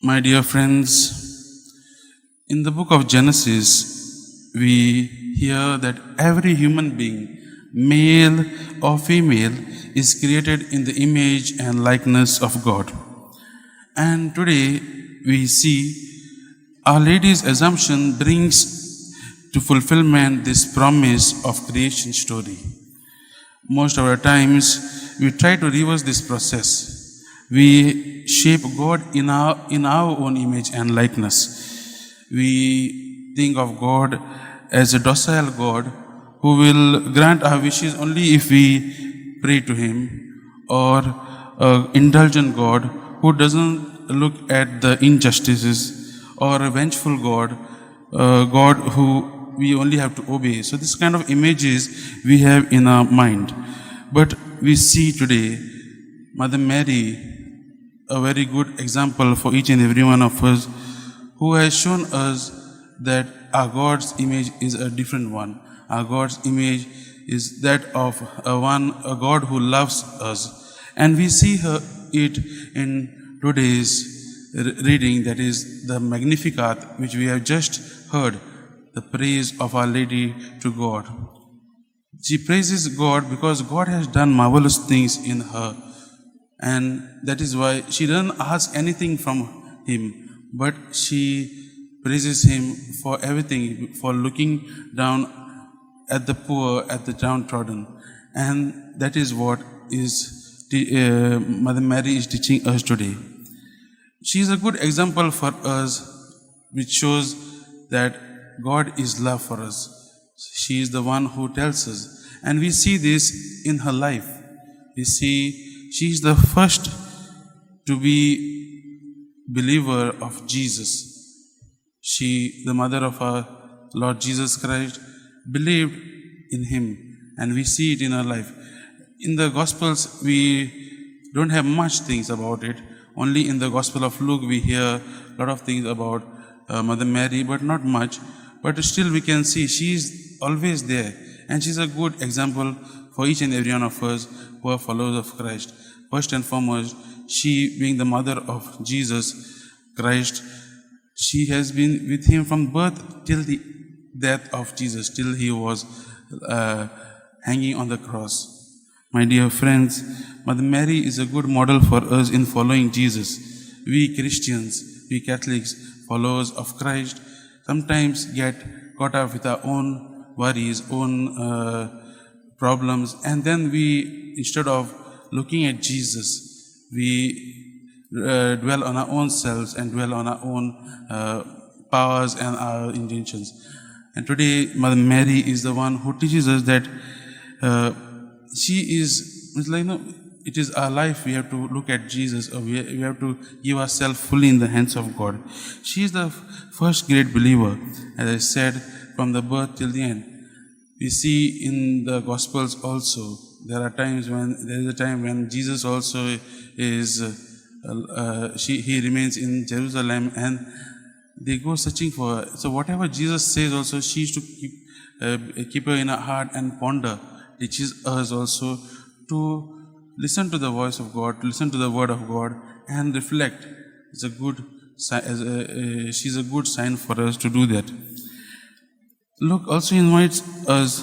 My dear friends, in the book of Genesis, we hear that every human being, male or female, is created in the image and likeness of God. And today we see Our Lady's Assumption brings to fulfillment this promise of creation story. Most of our times we try to reverse this process. We shape God in our own image and likeness. We think of God as a docile God who will grant our wishes only if we pray to Him, or an indulgent God who doesn't look at the injustices, or a vengeful God, a God who we only have to obey. So this kind of images we have in our mind. But we see today Mother Mary, a very good example for each and every one of us, who has shown us that our God's image is a different one. Our God's image is that of a God who loves us. And we see it in today's reading, that is the Magnificat, which we have just heard, the praise of Our Lady to God. She praises God because God has done marvelous things in her. And that is why she doesn't ask anything from Him, but she praises Him for everything, for looking down at the poor, at the downtrodden. And that is what Mother Mary is teaching us today. She is a good example for us, which shows that God is love for us. She is the one who tells us. And we see this in her life. We see she is the first to be believer of Jesus. She, the mother of our Lord Jesus Christ, believed in Him, and we see it in her life. In the Gospels, we don't have much things about it. Only in the Gospel of Luke, we hear a lot of things about Mother Mary, but not much. But still we can see she is always there, and she is a good example for each and every one of us who are followers of Christ. First and foremost, she being the mother of Jesus Christ, she has been with Him from birth till the death of Jesus, till He was hanging on the cross. My dear friends, Mother Mary is a good model for us in following Jesus. We Christians, we Catholics, followers of Christ, sometimes get caught up with our own worries, own problems, and then we, instead of looking at Jesus, we dwell on our own selves and dwell on our own powers and our intentions. And today, Mother Mary is the one who teaches us that it is our life. We have to look at Jesus, or we have to give ourselves fully in the hands of God. She is the first great believer, as I said, from the birth till the end. We see in the Gospels also, there is a time when Jesus also he remains in Jerusalem, and they go searching for her. So whatever Jesus says also, she used to keep her in her heart and ponder. Teaches us also to listen to the voice of God, to listen to the word of God, and reflect. It's a good, she's a good sign for us to do that. Luke also invites us,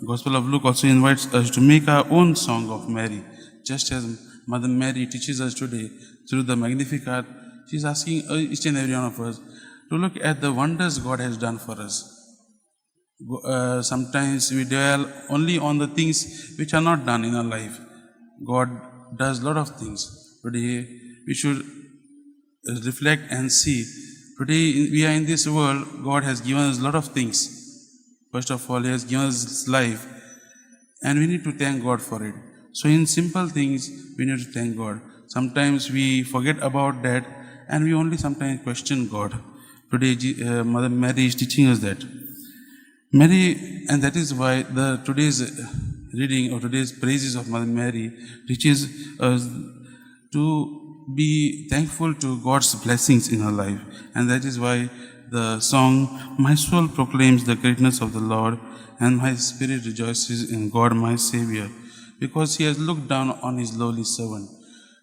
Gospel of Luke also invites us to make our own song of Mary. Just as Mother Mary teaches us today through the Magnificat, she's asking each and every one of us to look at the wonders God has done for us. Sometimes we dwell only on the things which are not done in our life. God does a lot of things. Today we should reflect and see. Today we are in this world, God has given us a lot of things. First of all, He has given us His life, and we need to thank God for it. So in simple things, we need to thank God. Sometimes we forget about that, and we only sometimes question God. Today, Mother Mary is teaching us that. Mary, and that is why today's reading or today's praises of Mother Mary teaches us to be thankful to God's blessings in her life. And that is why the song, "My soul proclaims the greatness of the Lord, and my spirit rejoices in God my Savior, because He has looked down on His lowly servant."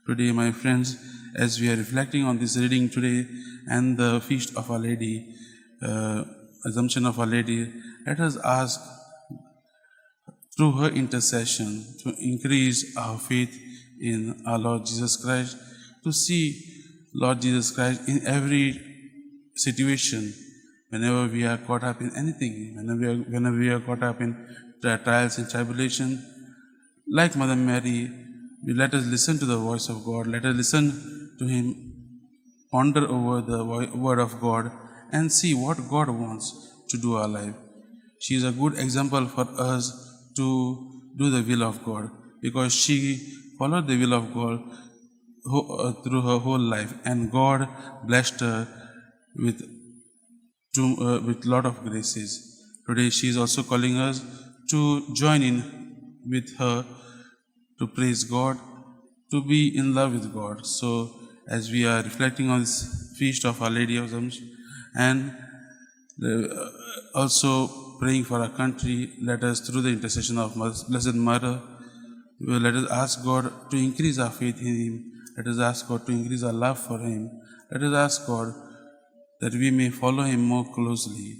Today, my friends, as we are reflecting on this reading today and the feast of Our Lady, Assumption of Our Lady, let us ask through her intercession to increase our faith in our Lord Jesus Christ, to see Lord Jesus Christ in every situation, whenever we are caught up in anything, whenever we are caught up in trials and tribulation. Like Mother Mary, let us listen to the voice of God, let us listen to Him, ponder over the word of God, and see what God wants to do our life. She is a good example for us to do the will of God, because she followed the will of God through her whole life, and God blessed her with lot of graces. Today she is also calling us to join in with her to praise God, to be in love with God. So as we are reflecting on this feast of Our Lady of Assumption and also praying for our country, let us, through the intercession of Blessed Mother, let us ask God to increase our faith in Him. Let us ask God to increase our love for Him. Let us ask God that we may follow Him more closely.